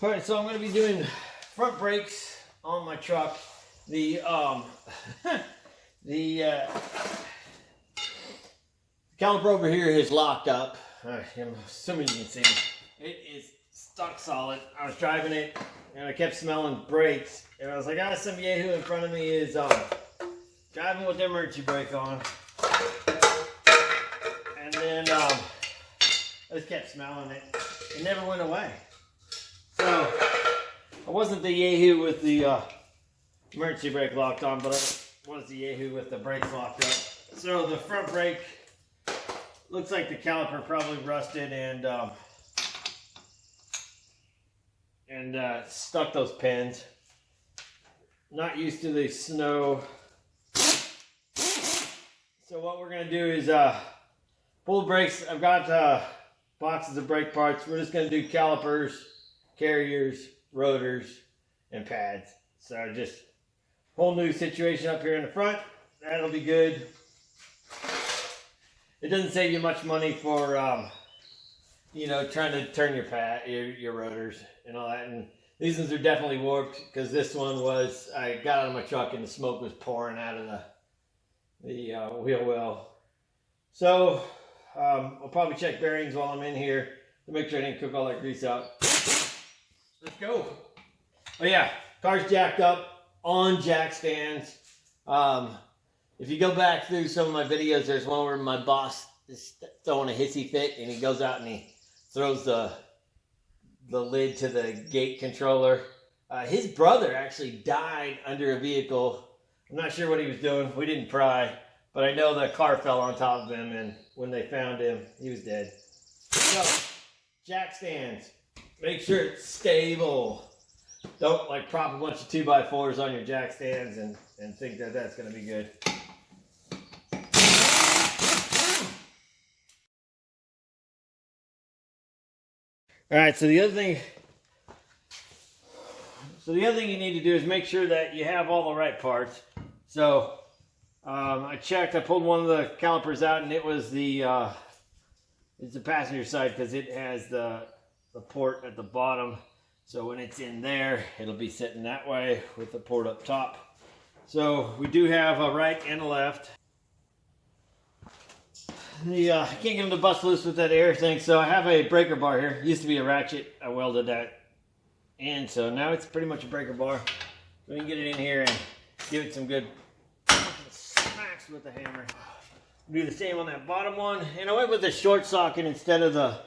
Alright, so I'm going to be doing front brakes on my truck. The caliper over here is locked up. I'm assuming you can see it. It is stuck solid. I was driving it and I kept smelling brakes. And I was like, some yahoo in front of me is driving with the emergency brake on. And then I just kept smelling it. It never went away. So I wasn't the yahoo with the emergency brake locked on, but I was the yahoo with the brakes locked up. So the front brake looks like the caliper probably rusted and stuck those pins. Not used to the snow. So what we're gonna do is pull the brakes. I've got boxes of brake parts. We're just gonna do calipers, carriers, rotors, and pads. So just whole new situation up here in the front. That'll be good. It doesn't save you much money for you know, trying to turn your rotors and all that. And these ones are definitely warped because this one was, I got out of my truck and the smoke was pouring out of the wheel well. So I'll probably check bearings while I'm in here to make sure I didn't cook all that grease out. Let's go. Oh yeah, car's jacked up on jack stands. If you go back through some of my videos, there's one where my boss is throwing a hissy fit and he goes out and he throws the lid to the gate controller. His brother actually died under a vehicle. I'm not sure what he was doing. We didn't pry, but I know the car fell on top of him, and when they found him, he was dead. So, jack stands. Make sure it's stable. Don't like prop a bunch of 2x4s on your jack stands and think that that's going to be good. All right, so the other thing you need to do is make sure that you have all the right parts. So I checked. I pulled one of the calipers out, and it was it's the passenger side because it has the port at the bottom. So when it's in there, it'll be sitting that way with the port up top. So we do have a right and a left. I can't get them to bust loose with that air thing, so I have a breaker bar here. It used to be a ratchet. I welded that in, so now it's pretty much a breaker bar. So we can get it in here and give it some good smacks with the hammer. Do the same on that bottom one. And I went with the short socket instead of the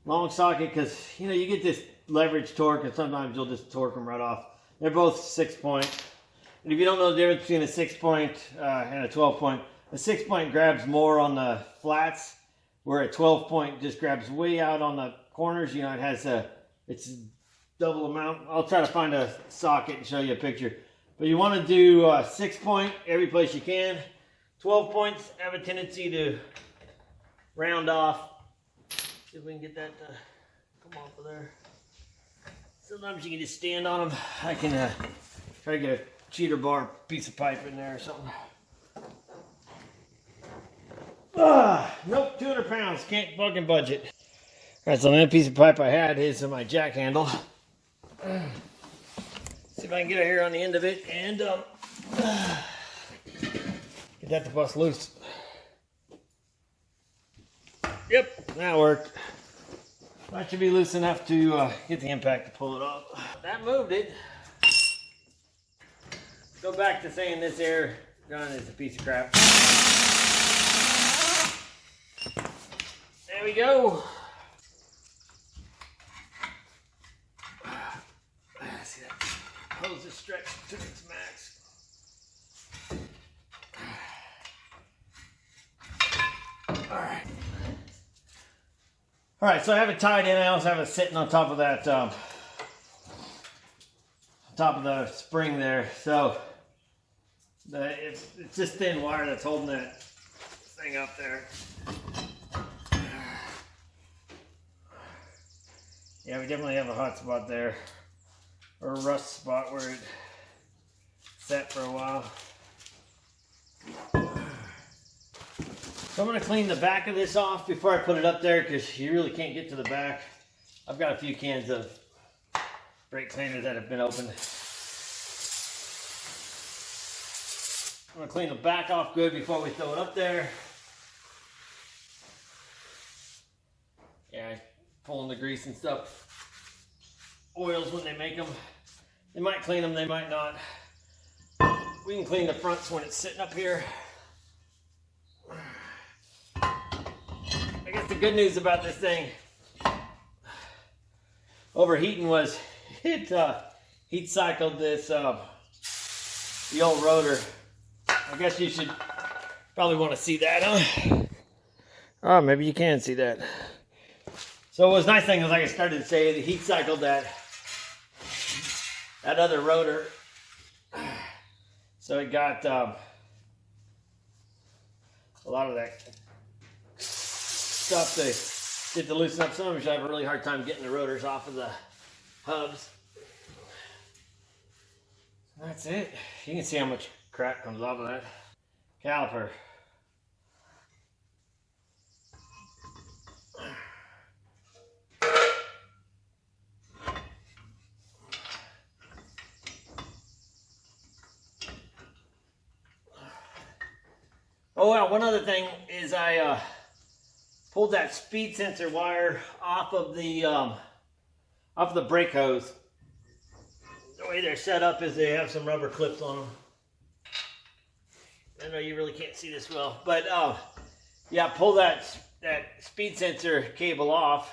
long socket because, you know, you get this leverage torque and sometimes you'll just torque them right off. They're both 6-point. And if you don't know the difference between a 6-point and a 12-point, a 6-point grabs more on the flats, where a 12-point just grabs way out on the corners. You know, it has it's double amount. I'll try to find a socket and show you a picture. But you want to do 6-point every place you can. 12 points have a tendency to round off. See if we can get that to come off of there. Sometimes you can just stand on them. I can try to get a cheater bar piece of pipe in there or something. Nope, 200 pounds, can't fucking budge it. Alright, so that piece of pipe I had is my jack handle. See if I can get it here on the end of it and get that to bust loose. Yep, that worked. That should be loose enough to get the impact to pull it off. That moved it. Go back to saying this air gun is a piece of crap. There we go. See that hose is stretched to its max. All right, so I have it tied in. I also have it sitting on top of that, top of the spring there. So it's just thin wire that's holding that thing up there. Yeah, we definitely have a hot spot there, or a rust spot where it sat for a while. So I'm going to clean the back of this off before I put it up there because you really can't get to the back. I've got a few cans of brake cleaners that have been opened. I'm gonna clean the back off good before we throw it up there. Yeah, pulling the grease and stuff. Oils when they make them. They might clean them, they might not. We can clean the fronts when it's sitting up here. I guess the good news about this thing overheating was it heat cycled this the old rotor. I guess you should probably want to see that, huh? Oh, maybe you can see that. So what's nice thing is, like I started to say, the heat cycled that other rotor. So it got a lot of that stuff they did to loosen up. Some of them should have a really hard time getting the rotors off of the hubs. That's it. You can see how much crap comes off of that caliper. Oh, well, one other thing is I pulled that speed sensor wire off of the brake hose. The way they're set up is they have some rubber clips on them. I know you really can't see this well, but yeah, pull that speed sensor cable off,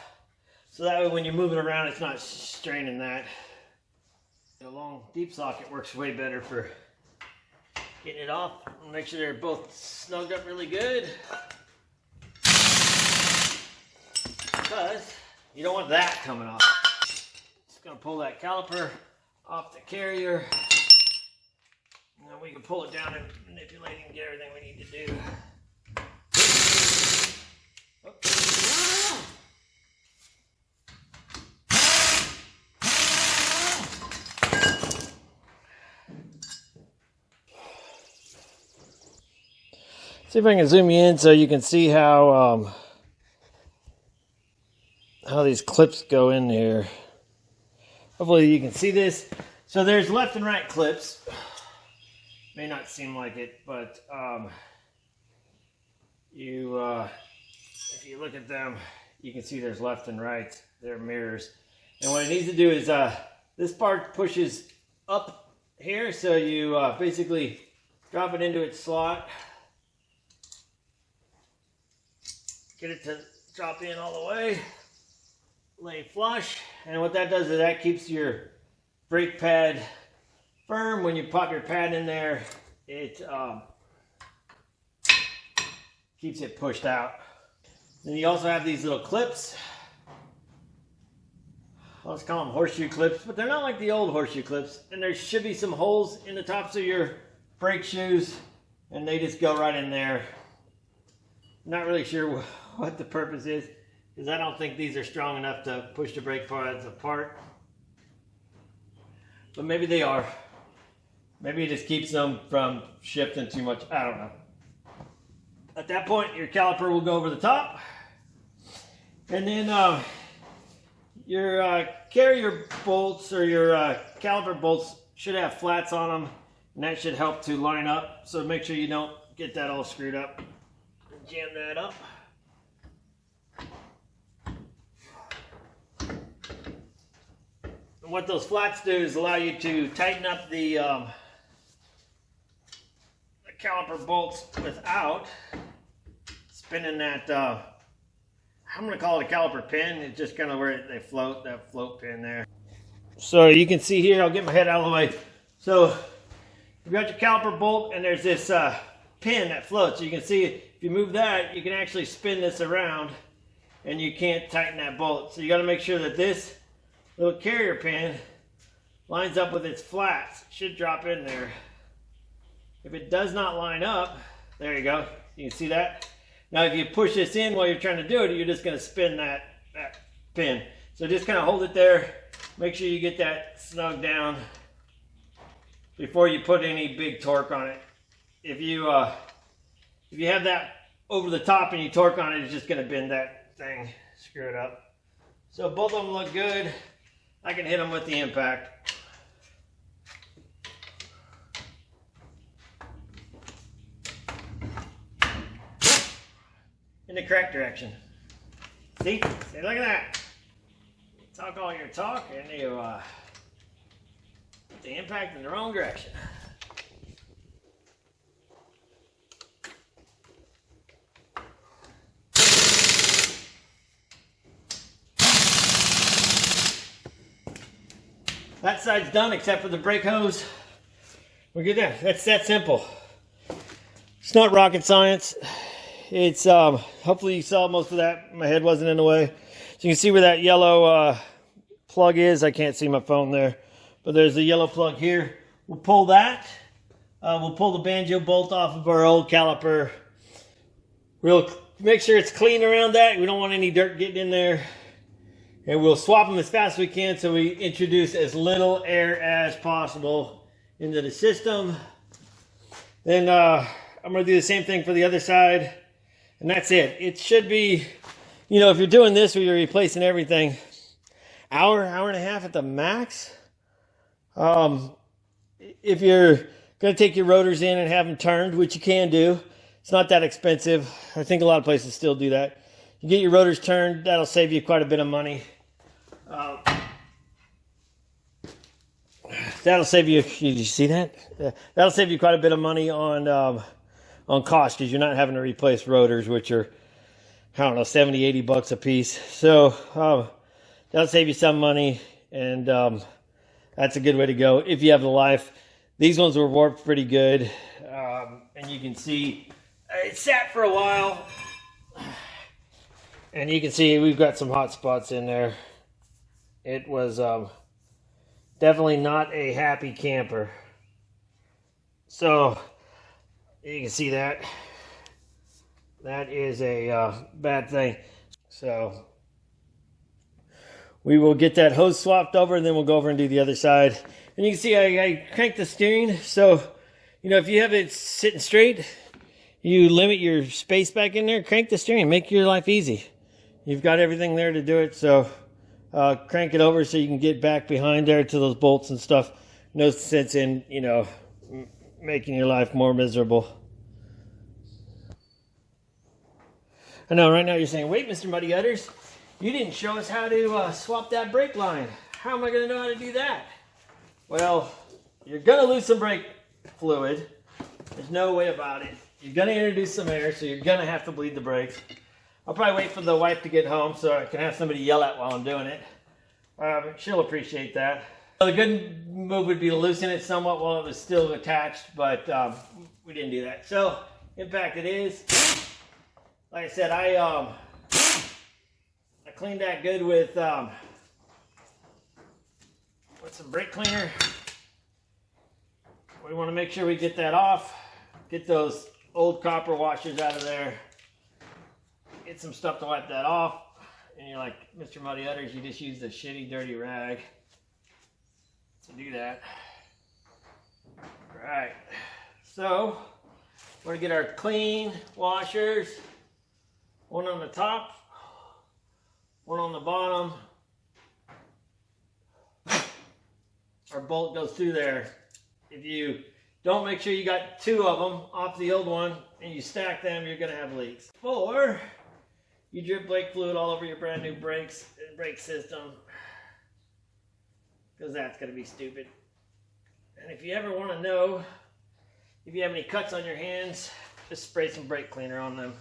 so that way when you're moving around, it's not straining that. A long deep socket works way better for getting it off. Make sure they're both snugged up really good, because you don't want that coming off. Just gonna pull that caliper off the carrier. Now we can pull it down and manipulate and get everything we need to do. See if I can zoom you in so you can see how these clips go in here. Hopefully you can see this. So there's left and right clips. May not seem like it, but if you look at them, you can see there's left and right. They're mirrors. And what it needs to do is this part pushes up here, so you basically drop it into its slot. Get it to drop in all the way, lay flush, and what that does is that keeps your brake pad firm. When you pop your pad in there, it keeps it pushed out. Then you also have these little clips. Let's call them horseshoe clips, but they're not like the old horseshoe clips. And there should be some holes in the tops of your brake shoes, and they just go right in there. Not really sure what the purpose is, because I don't think these are strong enough to push the brake pads apart. But maybe they are. Maybe it just keeps them from shifting too much. I don't know. At that point, your caliper will go over the top. And then your carrier bolts or your caliper bolts should have flats on them. And that should help to line up. So make sure you don't get that all screwed up. Jam that up. And what those flats do is allow you to tighten up the caliper bolts without spinning that, I'm going to call it a caliper pin. It's just kind of where they float, that float pin there. So you can see here, I'll get my head out of the way. So you've got your caliper bolt and there's this pin that floats. So you can see if you move that, you can actually spin this around and you can't tighten that bolt. So you got to make sure that this little carrier pin lines up with its flats. It should drop in there. If it does not line up, there you go. You can see that. Now if you push this in while you're trying to do it, you're just going to spin that pin. So just kind of hold it there. Make sure you get that snug down before you put any big torque on it. If you have that over the top and you torque on it, it's just going to bend that thing, screw it up. So both of them look good. I can hit them with the impact. In the correct direction. See? See, look at that. Talk all your talk and you put the impact in the wrong direction. That side's done except for the brake hose. We're good there. That's that simple. It's not rocket science. It's hopefully you saw most of that. My head wasn't in the way. So you can see where that yellow plug is. I can't see my phone there, but there's a yellow plug here. We'll pull that. We'll pull the banjo bolt off of our old caliper. We'll make sure it's clean around that. We don't want any dirt getting in there. And we'll swap them as fast as we can so we introduce as little air as possible into the system. Then I'm going to do the same thing for the other side. And that's it. It should be, you know, if you're doing this where you're replacing everything, hour and a half at the max. If you're going to take your rotors in and have them turned, which you can do, it's not that expensive. I think a lot of places still do that. You get your rotors turned, that'll save you quite a bit of money. That'll save you, did you see that? That'll save you quite a bit of money on cost because you're not having to replace rotors, which are, I don't know, 70, 80 bucks a piece. So that'll save you some money, and that's a good way to go if you have the life. These ones were warped pretty good, and you can see it sat for a while. And you can see we've got some hot spots in there. It was definitely not a happy camper. So you can see that. That is a bad thing. So we will get that hose swapped over and then we'll go over and do the other side. And you can see I cranked the steering. So, you know, if you have it sitting straight, you limit your space back in there, crank the steering, make your life easy. You've got everything there to do it, so crank it over so you can get back behind there to those bolts and stuff. No sense in, you know, making your life more miserable. I know right now you're saying, wait, Mr. Muddy Udders, you didn't show us how to swap that brake line. How am I going to know how to do that? Well, you're going to lose some brake fluid. There's no way about it. You're going to introduce some air, so you're going to have to bleed the brakes. I'll probably wait for the wife to get home so I can have somebody yell at while I'm doing it. She'll appreciate that. So the good move would be to loosen it somewhat while it was still attached, but we didn't do that. So, impact it is. Like I said, I cleaned that good with some brake cleaner. We want to make sure we get that off. Get those old copper washers out of there. Get some stuff to wipe that off. And you're like, Mr. Muddy Udders, you just used a shitty, dirty rag to do that. All right. So, we're going to get our clean washers. One on the top, one on the bottom. Our bolt goes through there. If you don't make sure you got two of them off the old one and you stack them, you're going to have leaks. Or you drip brake fluid all over your brand new brakes and brake system, because that's going to be stupid. And if you ever want to know if you have any cuts on your hands, just spray some brake cleaner on them.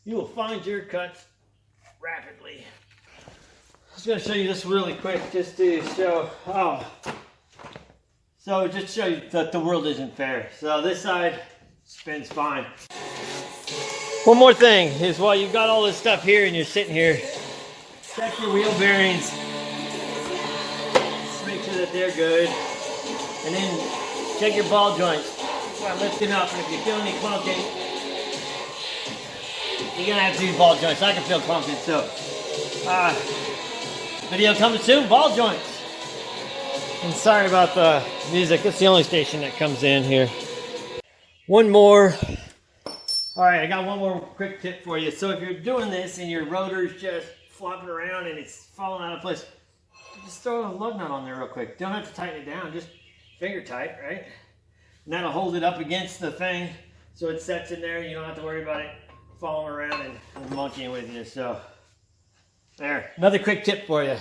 You will find your cuts rapidly. I was going to show you this really quick just to show, so just show you that the world isn't fair. So this side spins fine. One more thing is while you've got all this stuff here and you're sitting here, check your wheel bearings. Just make sure that they're good. And then check your ball joints while lifting up. And if you feel any clunking, you're going to have to use ball joints. I can feel clunking, so video coming soon, ball joints. And sorry about the music. It's the only station that comes in here. One more. All right, I got one more quick tip for you. So if you're doing this and your rotor's just flopping around and it's falling out of place, just throw a lug nut on there real quick. Don't have to tighten it down, just finger tight, right? And that'll hold it up against the thing so it sets in there. You don't have to worry about it falling around and monkeying with you. So there, another quick tip for you.